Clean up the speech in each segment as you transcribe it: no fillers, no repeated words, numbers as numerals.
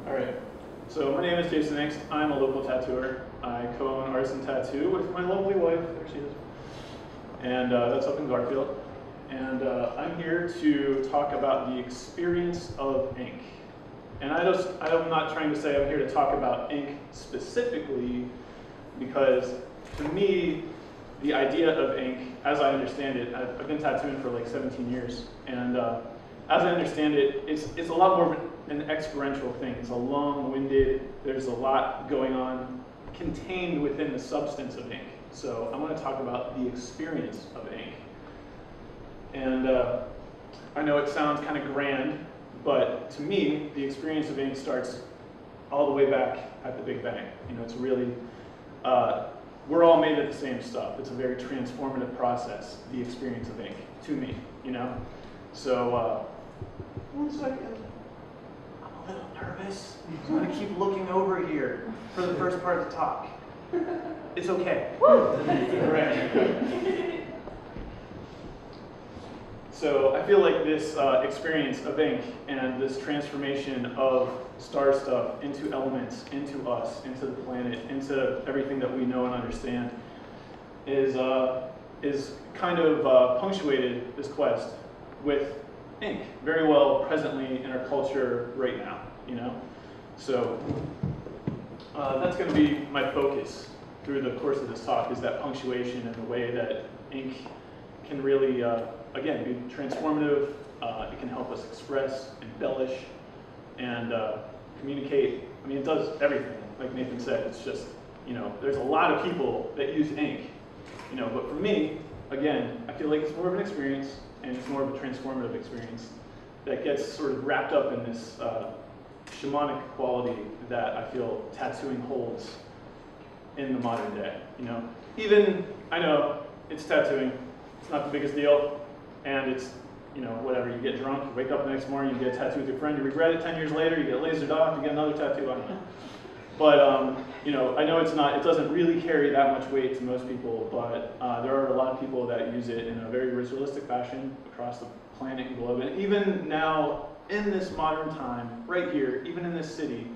Alright, so my name is Jason Angst. I'm a local tattooer. I co-own Artisan Tattoo with my lovely wife, there she is, and that's up in Garfield. And I'm here to talk about the experience of ink. And I'm not trying to say I'm here to talk about ink specifically, because to me, the idea of ink, as I understand it, I've been tattooing for like 17 years, and as I understand it, it's a lot more of an experiential thing. It's a long-winded, there's a lot going on contained within the substance of ink. So I want to talk about the experience of ink. And I know it sounds kind of grand, but to me, the experience of ink starts all the way back at the Big Bang. You know, it's really, we're all made of the same stuff. It's a very transformative process, the experience of ink, to me, you know? So, one second. I'm a little nervous. I'm going to keep looking over here for the first part of the talk. It's okay. Right. So I feel like this experience of ink and this transformation of star stuff into elements, into us, into the planet, into everything that we know and understand is kind of punctuated, this quest, with ink very well presently in our culture right now, you know? So that's going to be my focus through the course of this talk, is that punctuation and the way that ink can really, again, be transformative. It can help us express, embellish, and communicate. I mean, it does everything, like Nathan said. It's just, you know, there's a lot of people that use ink, you know, but for me, again, I feel like it's more of an experience, and it's more of a transformative experience that gets sort of wrapped up in this shamanic quality that I feel tattooing holds in the modern day, you know. Even, I know, it's tattooing, it's not the biggest deal, and it's, you know, whatever, you get drunk, you wake up the next morning, you get a tattoo with your friend, you regret it 10 years later, you get lasered off, you get another tattoo, I don't know. But, you know, I know it doesn't really carry that much weight to most people, but there are a lot of people that use it in a very ritualistic fashion across the planet and globe. And even now, in this modern time, right here, even in this city,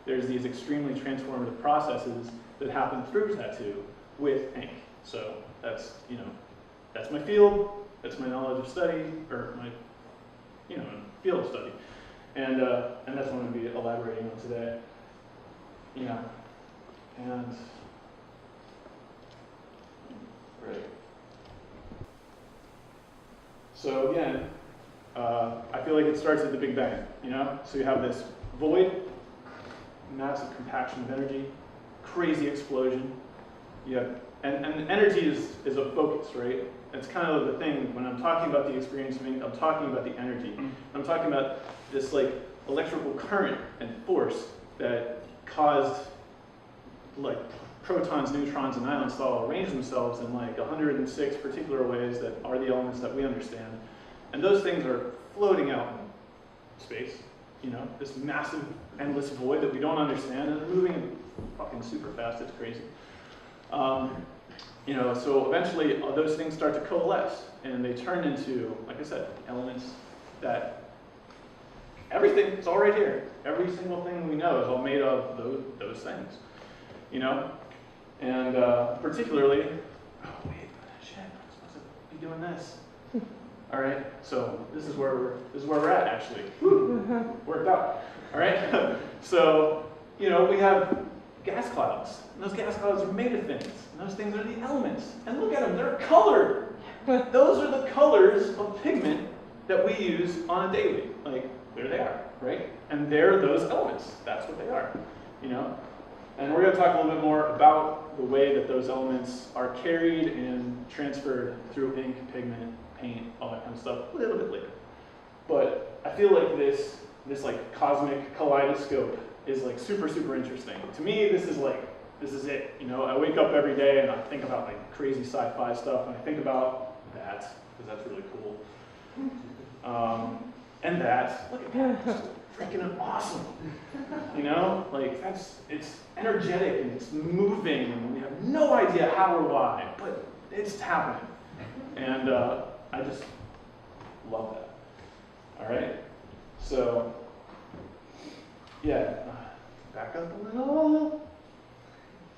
there's these extremely transformative processes that happen through tattoo with ink. So that's, you know, that's my field, that's my knowledge of study, or my, you know, field of study. And that's what I'm going to be elaborating on today. Yeah, and, right. So again, I feel like it starts at the Big Bang, you know? So you have this void, massive compaction of energy, crazy explosion. You have, and energy is a focus, right? It's kind of the thing, when I'm talking about the experience of ink, I'm talking about the energy. I'm talking about this like electrical current and force that caused like protons, neutrons, and ions to all arrange themselves in like 106 particular ways that are the elements that we understand. And those things are floating out in space, you know, this massive, endless void that we don't understand, and they're moving fucking super fast, it's crazy. You know, so eventually those things start to coalesce, and they turn into, like I said, elements that everything is all right here. Every single thing we know is all made of those things, you know? And particularly, oh wait, shit, I'm supposed to be doing this. All right, so this is where we're at actually. Woo, worked out. All right, so you know we have gas clouds, and those gas clouds are made of things, and those things are the elements. And look at them, they're colored. Those are the colors of pigment that we use on a daily. Like there they are, right? And they're those elements. That's what they are, you know. And we're going to talk a little bit more about the way that those elements are carried and transferred through ink, pigment, paint, all that kind of stuff a little bit later. But I feel like this this like cosmic kaleidoscope is like super, super interesting. To me, this is it. You know, I wake up every day and I think about like crazy sci-fi stuff, and I think about that, because that's really cool. And that, look at that, it's freaking awesome. You know, like it's energetic and it's moving, and we have no idea how or why, but it's happening. And I just love that. All right, so yeah, back up a little.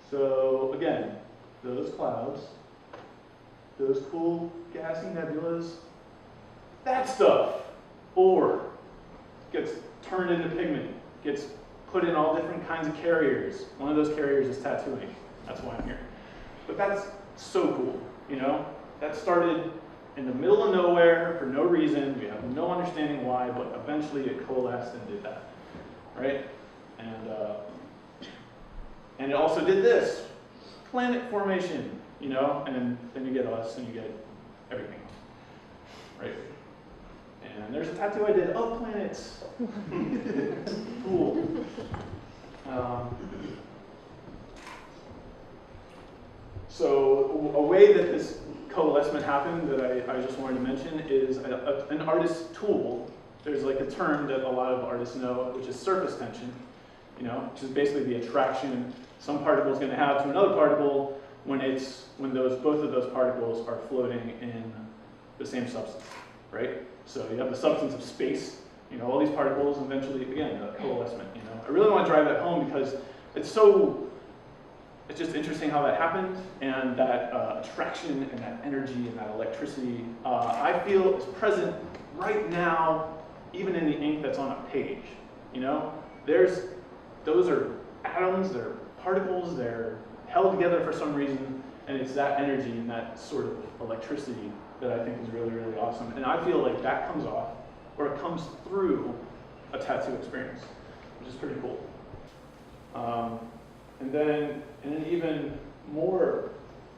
So again, those clouds, those cool gassy nebulas, that stuff, or gets turned into pigment, gets put in all different kinds of carriers. One of those carriers is tattooing. That's why I'm here. But that's so cool, you know? That started in the middle of nowhere for no reason. We have no understanding why, but eventually it coalesced and did that, right? And it also did this, planet formation, you know? And then you get us and you get everything, right? And there's a tattoo I did of planets. Cool. So a way that this coalescement happened that I just wanted to mention is an artist's tool. There's like a term that a lot of artists know, which is surface tension, you know, which is basically the attraction some particle is going to have to another particle when both of those particles are floating in the same substance, right? So you have the substance of space, you know, all these particles, and eventually, again, the coalescement, you know. I really want to drive that home because it's just interesting how that happened, and that attraction and that energy and that electricity, I feel is present right now, even in the ink that's on a page, you know. Those are atoms, they're particles, they're held together for some reason, and it's that energy and that sort of electricity that I think is really, really awesome. And I feel like that comes off, or it comes through a tattoo experience, which is pretty cool. And then in an even more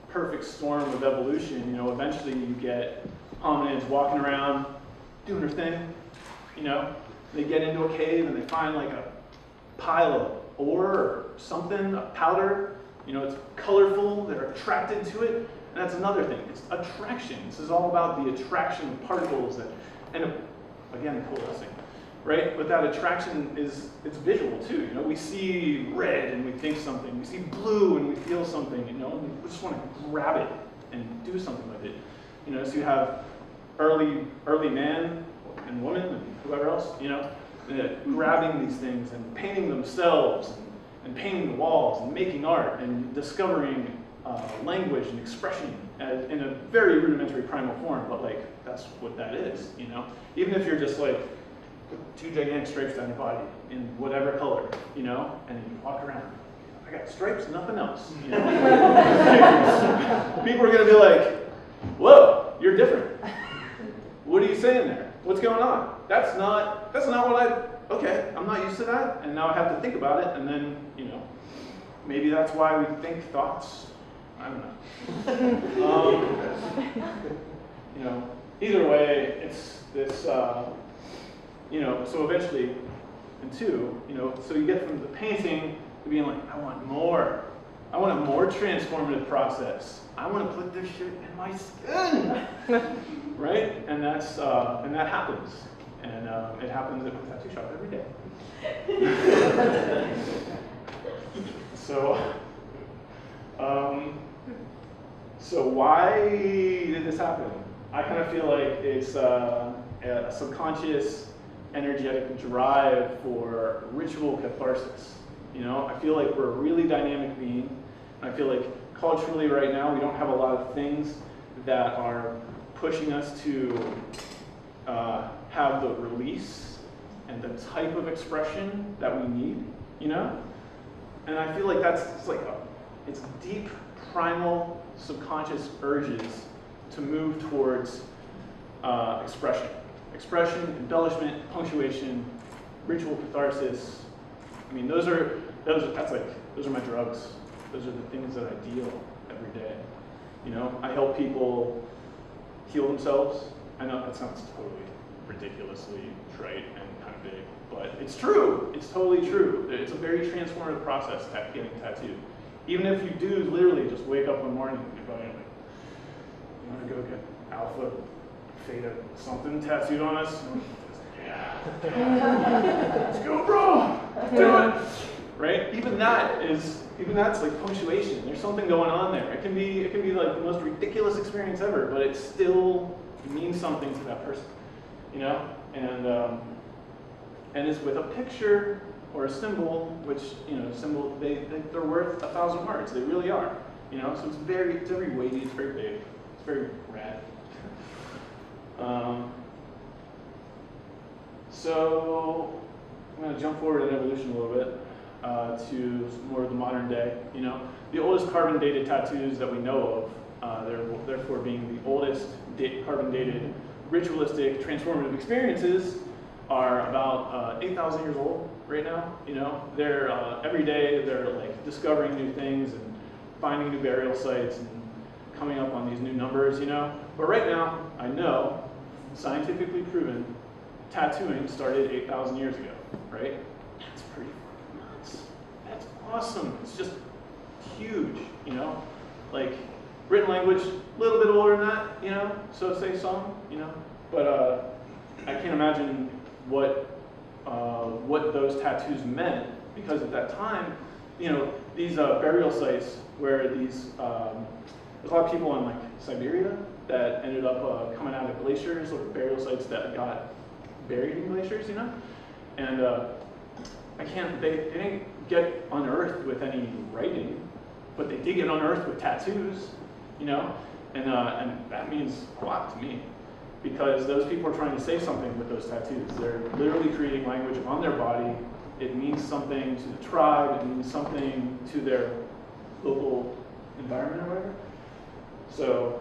perfect storm of evolution, you know, eventually you get hominids walking around, doing their thing, you know. They get into a cave and they find like a pile of ore or something, a powder, you know, it's colorful, they're attracted to it. And that's another thing, it's attraction. This is all about the attraction of particles and again, coalescing, right? But that attraction it's visual too, you know? We see red and we think something, we see blue and we feel something, you know? And we just want to grab it and do something with it. You know, so you have early man and woman and whoever else, you know, grabbing these things and painting themselves and painting the walls and making art and discovering language and expression in a very rudimentary primal form, but like that's what that is, you know. Even if you're just like put two gigantic stripes down your body in whatever color, you know, and you walk around, I got stripes, nothing else, you know. People are gonna be like, "Whoa, you're different. What are you saying there? What's going on? That's not what okay, I'm not used to that, and now I have to think about it, and then, you know, maybe that's why we think thoughts. I don't know. You know, either way, it's this, you know, so eventually, and two, you know, so you get from the painting to being like, I want more. I want a more transformative process. I want to put this shit in my skin, right? And that happens. And it happens at my tattoo shop every day. So why did this happen? I kind of feel like it's a subconscious, energetic drive for ritual catharsis. You know, I feel like we're a really dynamic being. And I feel like culturally right now we don't have a lot of things that are pushing us to have the release and the type of expression that we need, you know? And I feel like it's deep, primal, subconscious urges to move towards expression. Expression, embellishment, punctuation, ritual catharsis. I mean, those are my drugs. Those are the things that I deal every day. You know, I help people heal themselves. I know that sounds totally ridiculously trite and kind of big, but it's true. It's totally true. It's a very transformative process, getting tattooed. Even if you do literally just wake up one morning and you're like, you want to go get alpha, theta, something tattooed on us? Yeah. Let's go, bro. Let's do it. Right? Even that's like punctuation. There's something going on there. It can be like the most ridiculous experience ever, but it still means something to that person, you know. And it's with a picture or a symbol, which they're worth 1,000 words. They really are, you know. So it's very weighty. It's very big. It's very rad. So I'm going to jump forward in evolution a little bit to more of the modern day. You know, the oldest carbon-dated tattoos that we know of, therefore being the oldest carbon-dated ritualistic transformative experiences, are about 8,000 years old right now. You know, they're every day they're like discovering new things and finding new burial sites and coming up on these new numbers. You know, but right now I know, scientifically proven, tattooing started 8,000 years ago. Right? That's pretty nuts. That's awesome. It's just huge. You know, like written language, a little bit older than that. You know, so say some. You know, but I can't imagine what those tattoos meant, because at that time, you know, these burial sites where there's a lot of people in like Siberia that ended up coming out of glaciers, or burial sites that got buried in glaciers, you know, and they didn't get unearthed with any writing, but they did get unearthed with tattoos, you know, and that means a lot to me. Because those people are trying to say something with those tattoos. They're literally creating language on their body. It means something to the tribe. It means something to their local environment or whatever. So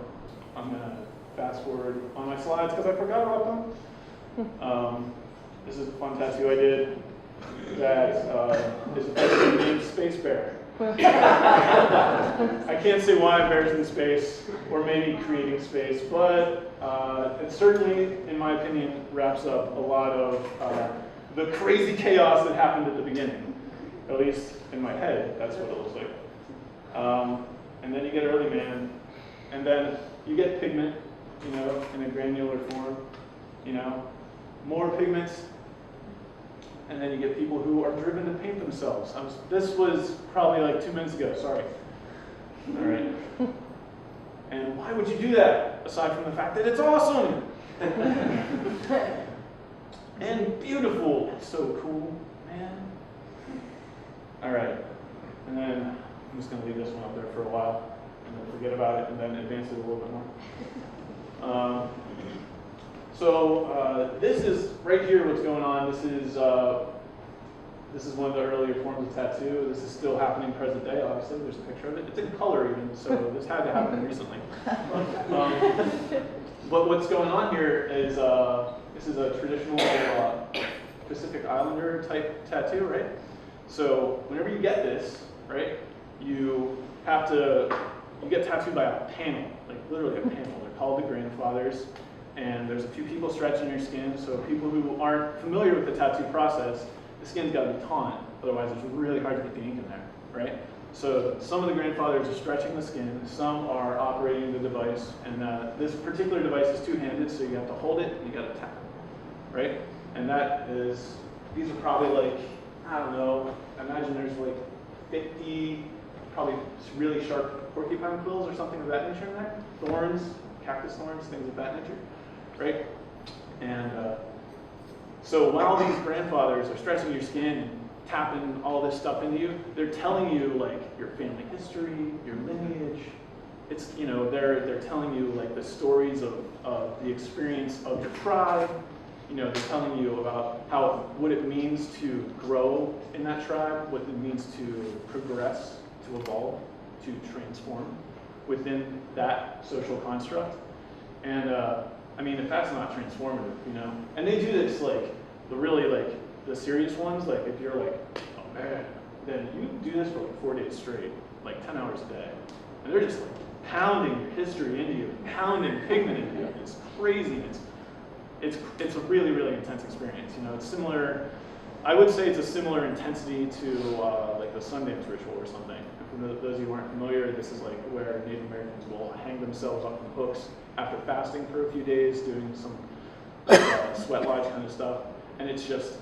I'm going to fast forward on my slides because I forgot about them. This is a fun tattoo I did that is effectively named Space Bear. I can't say why bears in space, or maybe creating space, but it certainly, in my opinion, wraps up a lot of the crazy chaos that happened at the beginning. At least in my head, that's what it looks like. And then you get early man, and then you get pigment, you know, in a granular form, you know, more pigments. And then you get people who are driven to paint themselves. This was probably like 2 minutes ago, sorry. All right. And why would you do that, aside from the fact that it's awesome? And beautiful. It's so cool, man. All right. And then I'm just going to leave this one up there for a while, and then forget about it, and then advance it a little bit more. So this is right here what's going on. This is one of the earlier forms of tattoo. This is still happening present day, obviously. There's a picture of it. It's in color even, so this had to happen recently. But what's going on here is this is a traditional Pacific Islander type tattoo, right? So whenever you get this, right, you get tattooed by a panel, like literally a panel. They're called the grandfathers. And there's a few people stretching your skin, so people who aren't familiar with the tattoo process, the skin's got to be taut, otherwise it's really hard to get the ink in there, right? So some of the grandfathers are stretching the skin, some are operating the device, and this particular device is two-handed, so you have to hold it and you got to tap it, right? And these are probably like, I don't know, imagine there's like 50, probably really sharp porcupine quills or something of that nature in there, thorns, cactus thorns, things of that nature. Right? And so while these grandfathers are stretching your skin and tapping all this stuff into you, they're telling you like your family history, your lineage. It's, you know, they're telling you like the stories of the experience of your tribe. You know, they're telling you about what it means to grow in that tribe, what it means to progress, to evolve, to transform within that social construct. And I mean, if that's not transformative, you know, and they do this like the serious ones, like if you're like, oh man, then you do this for like 4 days straight, like 10 hours a day, and they're just like pounding your history into you, pounding pigment into you. It's crazy. It's a really, really intense experience. You know, it's similar I would say it's a similar intensity to like the Sundance ritual or something. For those of you who aren't familiar, this is like where Native Americans will hang themselves up from hooks after fasting for a few days, doing some sweat lodge kind of stuff. And it's just,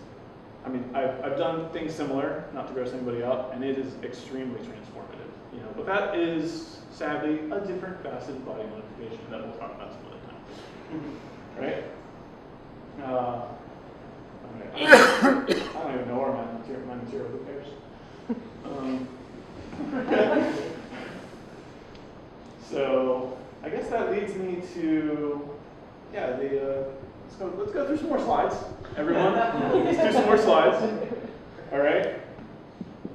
I mean, I've done things similar, not to gross anybody out, and it is extremely transformative. You know, but that is sadly a different facet of body modification that we'll talk about some other time. Right? I don't even know where my material prepares. So I guess that leads me to, yeah, let's go through some more slides, everyone. Let's do some more slides. All right.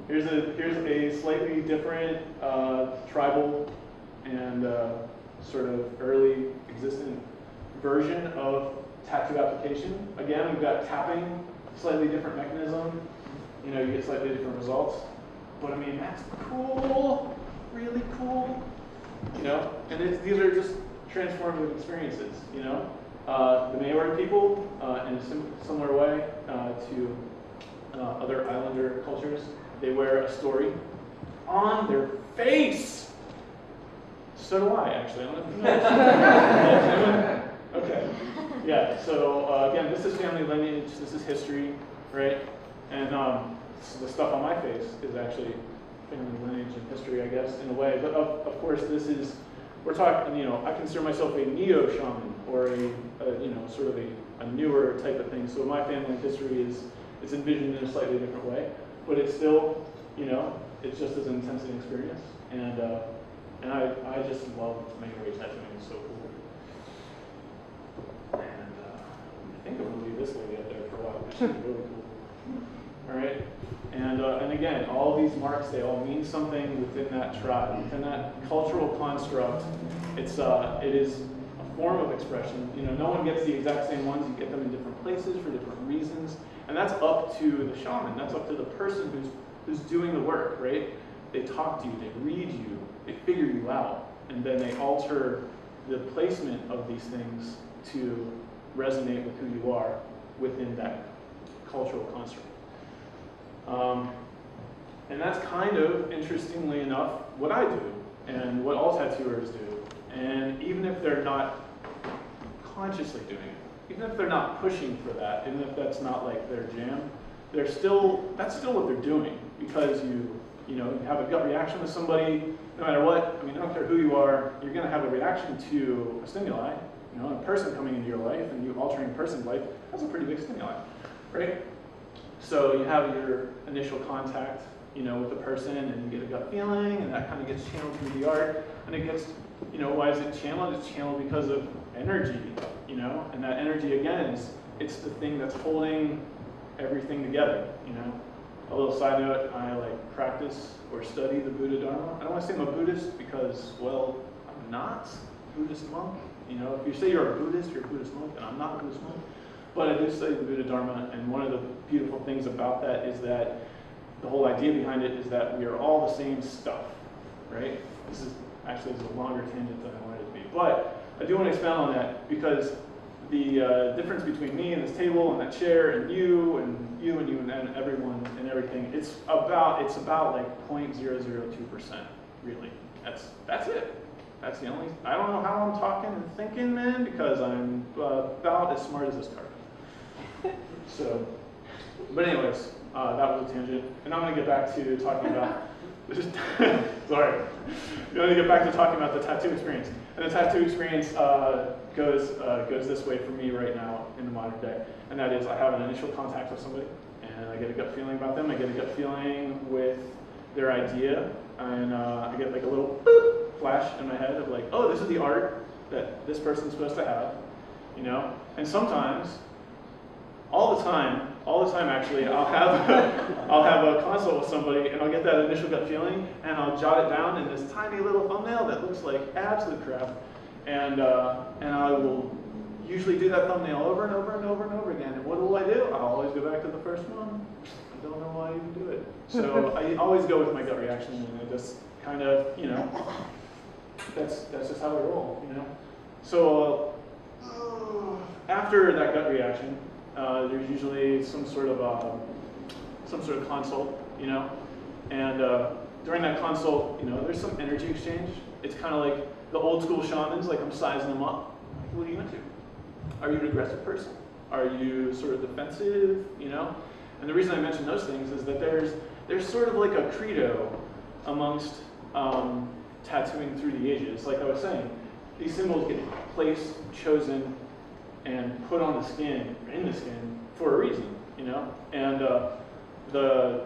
Here's a slightly different tribal and sort of early existent version of tattoo application. Again, we've got tapping, slightly different mechanism. You know, you get slightly different results. But I mean, that's cool, really cool. You know, and these are just transformative experiences. You know, the Maori people, in a similar way to other islander cultures, they wear a story on their face. So do I, actually. I don't know if you know. Okay. Yeah. So again, this is family lineage. This is history, right? And the stuff on my face is actually family lineage and history, I guess, in a way. But of course, we're talking, you know, I consider myself a neo-shaman, or a you know, sort of a newer type of thing. So my family history is envisioned in a slightly different way, but it's still, you know, it's just as intense an experience. And I just love Maori tattooing. It's so cool. And I think I'm gonna leave this lady up there for a while. She's really cool. All right. And again, all these marks, they all mean something within that tribe, within that cultural construct. It is a form of expression. You know, no one gets the exact same ones. You get them in different places for different reasons, and that's up to the shaman. That's up to the person who's doing the work, right? They talk to you, they read you, they figure you out, and then they alter the placement of these things to resonate with who you are within that cultural construct. And that's kind of, interestingly enough, what I do and what all tattooers do. And even if they're not consciously doing it, even if they're not pushing for that, even if that's not like their jam, that's still what they're doing, because you know, you have a gut reaction to somebody, no matter what. I mean, I don't care who you are, you're going to have a reaction to a stimuli. You know, a person coming into your life and you altering a person's life, that's a pretty big stimuli, right? So you have your initial contact, you know, with the person, and you get a gut feeling, and that kind of gets channeled through the art, and it gets, you know, why is it channeled? It's channeled because of energy, you know, and that energy, again, it's the thing that's holding everything together, you know. A little side note, I like practice or study the Buddha Dharma. I don't want to say I'm a Buddhist because, well, I'm not a Buddhist monk. You know, if you say you're a Buddhist, you're a Buddhist monk, and I'm not a Buddhist monk. But I do study the Buddha Dharma, and one of the beautiful things about that is that the whole idea behind it is that we are all the same stuff, right? This is actually a longer tangent than I wanted it to be. But I do want to expound on that, because the difference between me and this table and that chair and you and you and you and everyone and everything, it's about like 0.002%, really. That's it. That's the only, I don't know how I'm talking and thinking, man, because I'm about as smart as this card. So, but anyways, that was a tangent. And I'm going to get back to talking about, sorry. I'm going to get back to talking about the tattoo experience. And the tattoo experience goes this way for me right now in the modern day. And that is, I have an initial contact with somebody, and I get a gut feeling about them. I get a gut feeling with their idea, and I get like a little boop flash in my head of like, oh, this is the art that this person's supposed to have, you know? And sometimes, all the time actually, I'll have a consult with somebody, and I'll get that initial gut feeling, and I'll jot it down in this tiny little thumbnail that looks like absolute crap, and I will usually do that thumbnail over and over and over and over again. And what will I do? I'll always go back to the first one. I don't know why I even do it. So I always go with my gut reaction, and I just kind of, you know, that's just how I roll, you know. So after that gut reaction, there's usually some sort of some sort of consult, you know, and during that consult, you know, there's some energy exchange. It's kind of like the old school shamans, like I'm sizing them up. What are you into? Are you an aggressive person? Are you sort of defensive, you know? And the reason I mention those things is that there's sort of like a credo amongst tattooing through the ages. Like I was saying, these symbols get placed, chosen, and put on the skin, in the skin, for a reason, you know? And the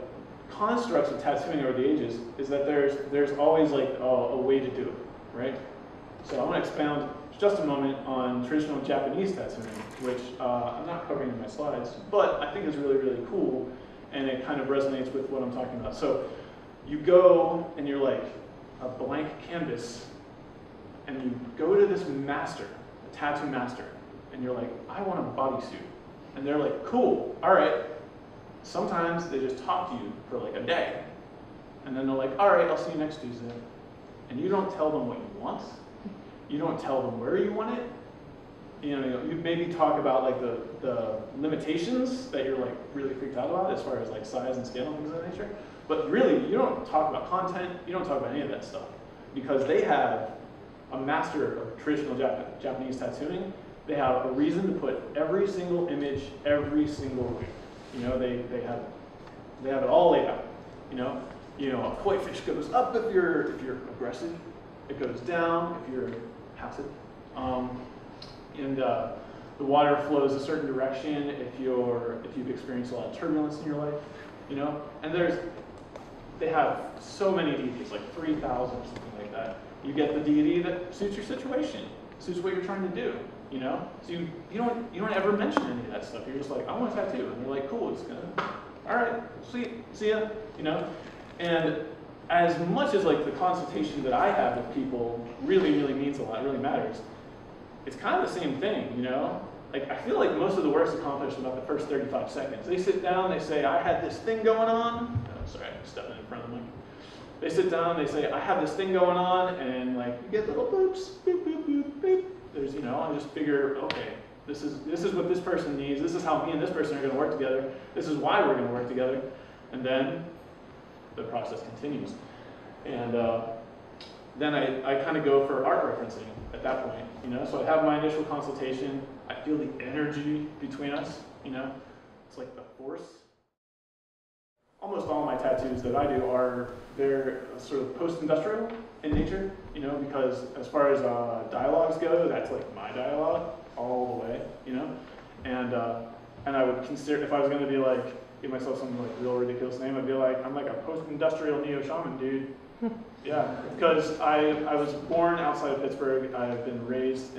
constructs of tattooing over the ages is that there's always like a way to do it, right? So I'm going to expound just a moment on traditional Japanese tattooing, which I'm not covering in my slides, but I think is really, really cool, and it kind of resonates with what I'm talking about. So you go and you're like a blank canvas, and you go to this master, a tattoo master, and you're like, I want a bodysuit. And they're like, cool, all right. Sometimes they just talk to you for like a day, and then they're like, all right, I'll see you next Tuesday. And you don't tell them what you want. You don't tell them where you want it. You know, you maybe talk about like the limitations that you're like really freaked out about as far as like size and scale and things of that nature. But really, you don't talk about content. You don't talk about any of that stuff, because they have a master of traditional Japanese tattooing. They have a reason to put every single image every single week. You know, they have it all laid out. You know, a koi fish goes up if you're aggressive. It goes down if you're passive. And the water flows a certain direction if you've experienced a lot of turbulence in your life. You know, and they have so many deities, like 3,000 or something like that. You get the deity that suits your situation, suits what you're trying to do. You know, so you don't ever mention any of that stuff. You're just like, I want a tattoo, and they're like, cool, it's gonna, all right, sweet, see ya. You know, and as much as like the consultation that I have with people really, really means a lot, really matters. It's kind of the same thing, you know. Like I feel like most of the work's accomplished in about the first 35 seconds. They sit down, they say, I had this thing going on. Oh, sorry, I'm stepping in front of the mic. They sit down, they say, I have this thing going on, and like you get little boops, boop, boop, boop, boop. There's, you know, I just figure, okay, this is what this person needs. This is how me and this person are going to work together. This is why we're going to work together. And then the process continues. And then I kind of go for art referencing at that point, you know. So I have my initial consultation. I feel the energy between us, you know. It's like the force. Almost all my tattoos that I do they're sort of post-industrial in nature, you know, because as far as dialogues go, that's like my dialogue all the way, you know. And I would consider, if I was going to be like, give myself some like real ridiculous name, I'd be like, I'm like a post-industrial neo-shaman dude. Yeah, because I was born outside of Pittsburgh. I've been raised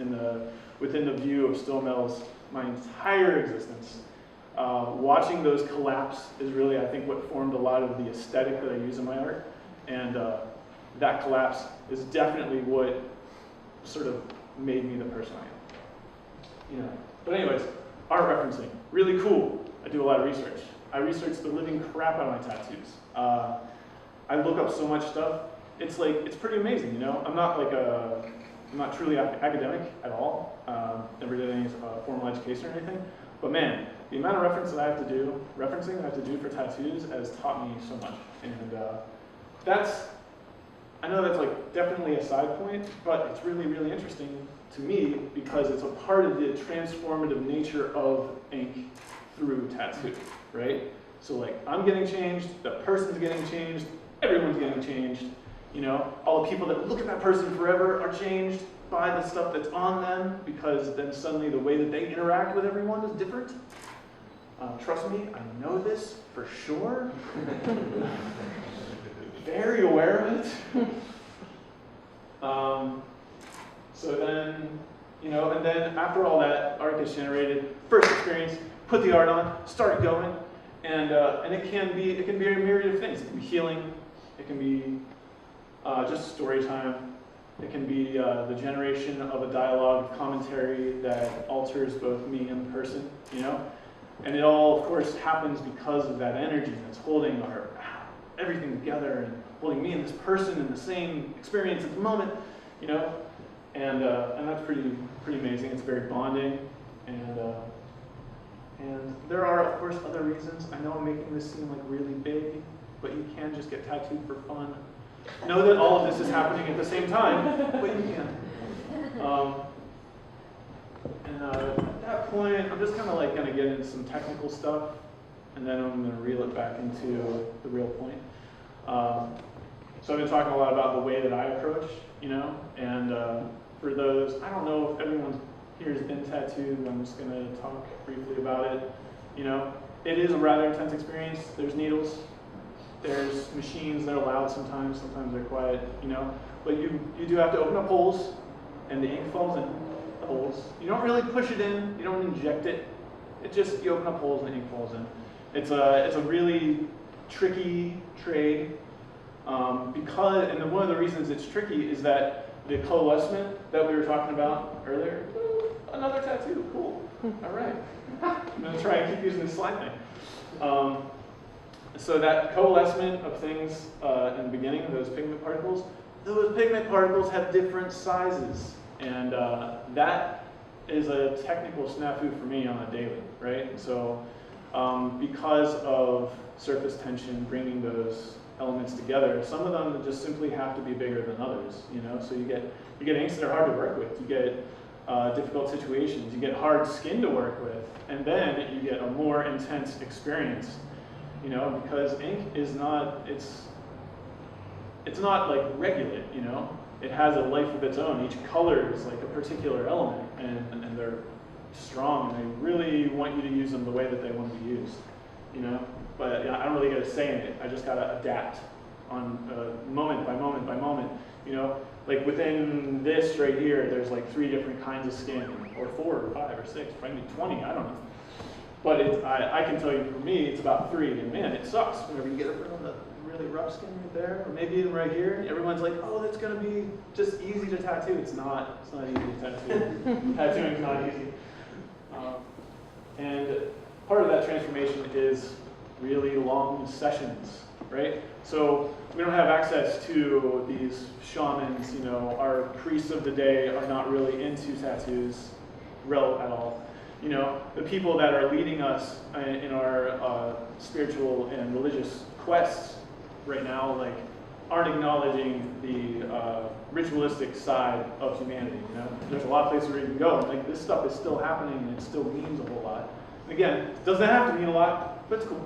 within the view of steel mills my entire existence. Watching those collapse is really, I think, what formed a lot of the aesthetic that I use in my art. And that collapse is definitely what sort of made me the person I am. You know. But anyways, art referencing, really cool. I do a lot of research. I research the living crap out of my tattoos. I look up so much stuff. It's pretty amazing, you know. I'm not truly academic at all. Never did any formal education or anything. But man, the amount of referencing I have to do for tattoos has taught me so much. And I know that's like definitely a side point, but it's really, really interesting to me because it's a part of the transformative nature of ink through tattoo, right? So like I'm getting changed, the person's getting changed, everyone's getting changed. You know, all the people that look at that person forever are changed by the stuff that's on them, because then suddenly the way that they interact with everyone is different. Trust me, I know this for sure. Very aware of it. So then, you know, and then after all that, art gets generated, first experience, put the art on, start going, and it can be a myriad of things. It can be healing, it can be just story time. It can be the generation of a dialogue of commentary that alters both me and the person, you know? And it all, of course, happens because of that energy that's holding everything together and holding me and this person in the same experience at the moment, you know? And that's pretty amazing. It's very bonding. And And there are, of course, other reasons. I know I'm making this seem like really big, but you can just get tattooed for fun. Know that all of this is happening at the same time, but you can. At that point, I'm just kind of like going to get into some technical stuff, and then I'm going to reel it back into the real point. So I've been talking a lot about the way that I approach, and for those, I don't know if everyone here has been tattooed. I'm just going to talk briefly about it. It is a rather intense experience. There's needles. There's machines that are loud sometimes they're quiet, But you do have to open up holes, and the ink falls in the holes. You don't really push it in, you don't inject it. It just, you open up holes and the ink falls in. It's a really tricky trade, and one of the reasons it's tricky is that the coalescement that we were talking about earlier, another tattoo, cool, all right. I'm gonna try and keep using this slide thing. So that coalescement of things in the beginning, those pigment particles have different sizes. And that is a technical snafu for me on a daily, right? So because of surface tension bringing those elements together, some of them just simply have to be bigger than others, So you get inks that are hard to work with, you get difficult situations, you get hard skin to work with, and then you get a more intense experience. Because ink is not, it's not like regulate, It has a life of its own. Each color is like a particular element, and they're strong, and they really want you to use them the way that they want to be used, But I don't really get a say in it. I just gotta adapt on moment by moment by moment, Like within this right here, there's like 3 different kinds of skin, or 4 or 5 or 6, probably 20, I don't know. But I can tell you for me, it's about 3, and man, it sucks whenever you get a really rough skin right there, or maybe even right here. Everyone's like, oh, that's gonna be just easy to tattoo. It's not easy to tattoo. Tattooing's not easy. And part of that transformation is really long sessions, right? So we don't have access to these shamans, our priests of the day are not really into tattoos at all. The people that are leading us in our spiritual and religious quests right now, aren't acknowledging the ritualistic side of humanity. There's a lot of places where you can go, and this stuff is still happening, and it still means a whole lot. And again, it doesn't have to mean a lot, but it's cool.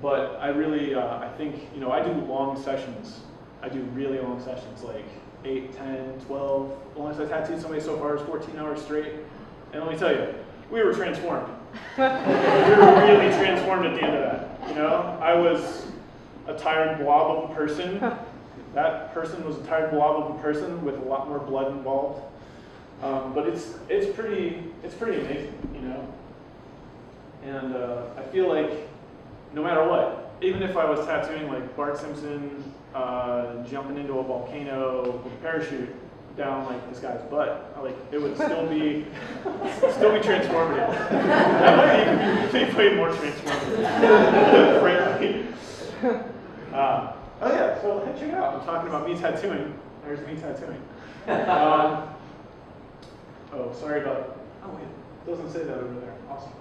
But I really, I think, I do long sessions. I do really long sessions, like 8, 10, 12. The longest I've tattooed somebody so far is 14 hours straight. And let me tell you, we were transformed. We were really transformed at the end of that. I was a tired blob of a person. That person was a tired blob of a person with a lot more blood involved. But it's pretty amazing, And I feel like no matter what, even if I was tattooing like Bart Simpson jumping into a volcano with a parachute down like this guy's butt, it would still be transformative. That might even be way more transformative, frankly. Oh yeah, so check it out. I'm talking about me tattooing. There's me tattooing. Oh, sorry about. Oh wait, it doesn't say that over there. Awesome.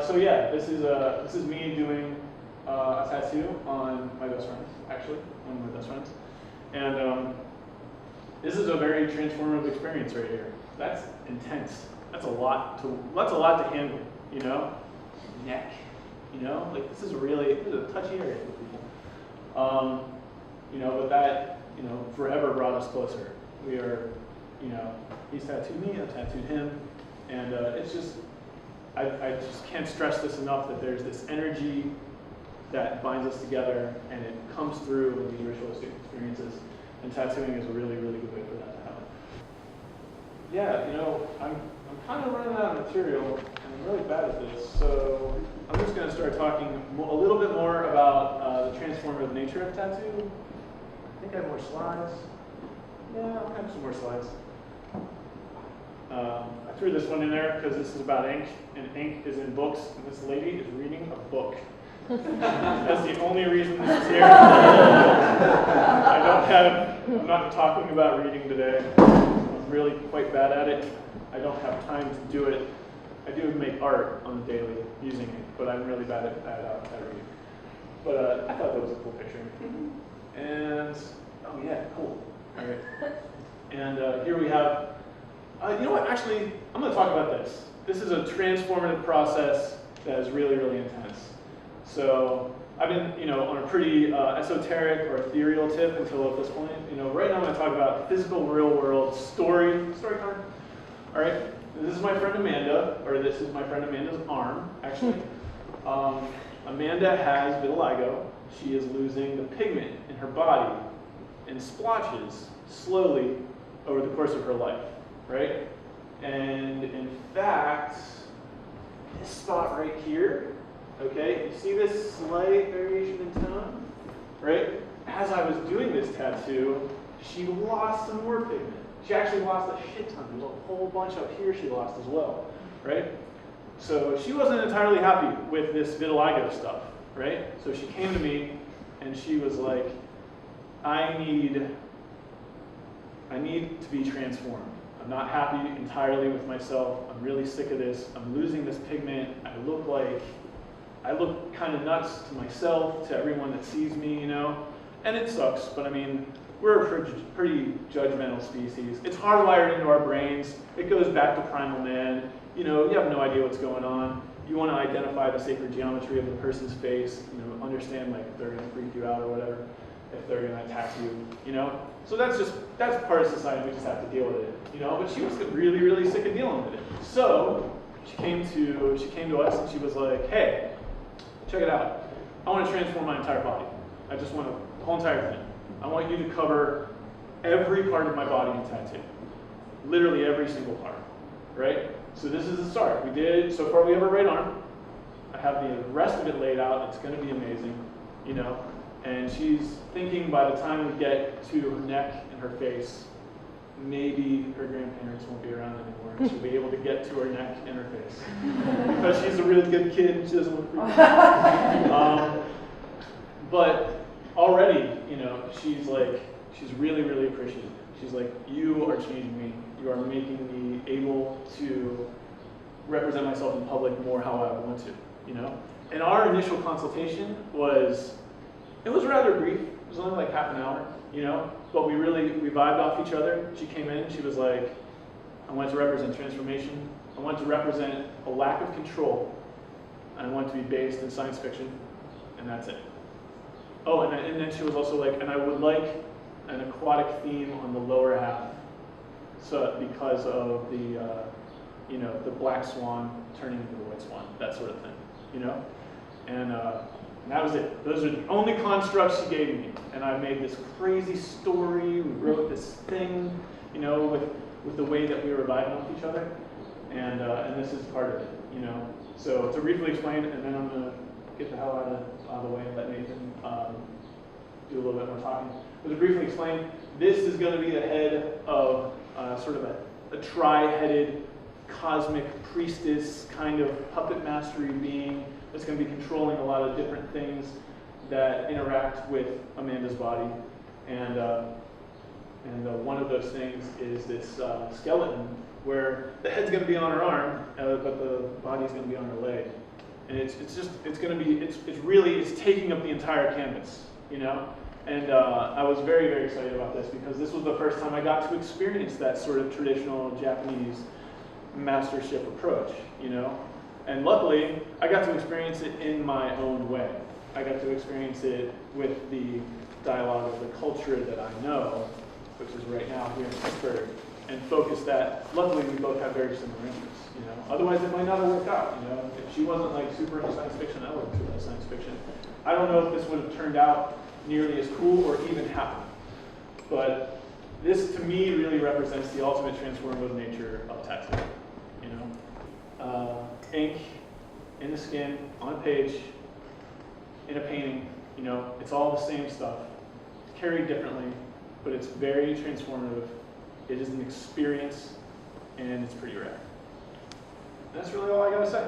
So yeah, this is me doing a tattoo on my best friend, actually, one of my best friends, and this is a very transformative experience right here. That's intense. That's a lot to handle. Neck. This is a touchy area for people. But that forever brought us closer. We are, he's tattooed me, I've tattooed him, and it's just. I just can't stress this enough that there's this energy that binds us together, and it comes through in these ritualistic experiences. And tattooing is a really, really good way for that to happen. Yeah, I'm kind of running out of material, and I'm really bad at this, so I'm just going to start talking a little bit more about the transformative nature of tattoo. I think I have more slides. Yeah, I'll have some more slides. I threw this one in there because this is about ink, and ink is in books, and this lady is reading a book. That's the only reason this is here. I'm not talking about reading today. I'm really quite bad at it. I don't have time to do it. I do make art on the daily using ink, but I'm really bad at reading. But I thought that was a cool picture. And, oh yeah, cool. All right. And here we have, you know what, actually, I'm going to talk about this. This is a transformative process that is really, really intense. So I've been, on a pretty esoteric or ethereal tip until at this point. Right now I'm going to talk about physical, real-world story time. All right. This is my friend Amanda, or this is my friend Amanda's arm, actually. Amanda has vitiligo. She is losing the pigment in her body in splotches slowly over the course of her life, right? And in fact, this spot right here, okay, you see this slight variation in tone, right? As I was doing this tattoo, she lost some more pigment. She actually lost a shit ton. There's a whole bunch up here she lost as well, right? So she wasn't entirely happy with this vitiligo stuff, right? So she came to me and she was like, I need to be transformed. I'm not happy entirely with myself. I'm really sick of this. I'm losing this pigment. I look kind of nuts to myself, to everyone that sees me, and it sucks, but I mean, we're a pretty judgmental species. It's hardwired into our brains. It goes back to primal man. You have no idea what's going on. You want to identify the sacred geometry of the person's face, understand like if they're going to freak you out or whatever, if they're going to attack you, So that's part of society. We just have to deal with it, But she was really, really sick of dealing with it. So she came to us and she was like, hey, check it out. I want to transform my entire body. I just want the whole entire thing. I want you to cover every part of my body in tattoo. Literally every single part, right? So this is the start. So far we have her right arm. I have the rest of it laid out. It's going to be amazing, And she's thinking by the time we get to her neck and her face, maybe her grandparents won't be around anymore. And she'll be able to get to her neck and her face. Because she's a really good kid and she doesn't want to freak out. But already, she's really, really appreciative. She's like, you are changing me. You are making me able to represent myself in public more how I want to, And our initial consultation was rather brief. It was only like half an hour, But we vibed off each other. She came in, she was like, I want to represent transformation. I want to represent a lack of control. I want to be based in science fiction, and that's it. Oh, and then she was also like, and I would like an aquatic theme on the lower half, so because of the black swan turning into the white swan, that sort of thing, And that was it. Those are the only constructs she gave me, and I made this crazy story. We wrote this thing, with the way that we were vibing off each other, and this is part of it, So to briefly explain, and then I'm gonna get the hell out of the way and let Nathan do a little bit more talking. But to briefly explain, this is going to be the head of sort of a tri-headed cosmic priestess kind of puppet mastery being that's going to be controlling a lot of different things that interact with Amanda's body. And one of those things is this skeleton where the head's going to be on her arm, but the body's going to be on her leg. And it's taking up the entire canvas, And I was very, very excited about this because this was the first time I got to experience that sort of traditional Japanese mastership approach, And luckily, I got to experience it in my own way. I got to experience it with the dialogue of the culture that I know, which is right now here in Pittsburgh, and focus that. Luckily, we both have very similar interests. Otherwise it might not have worked out. If she wasn't like super into science fiction, I wasn't super into science fiction. I don't know if this would have turned out nearly as cool or even happened. But this, to me, really represents the ultimate transformative nature of tattoo. Ink in the skin, on a page, in a painting. It's all the same stuff. It's carried differently, but it's very transformative. It is an experience, and it's pretty rare. That's really all I gotta say.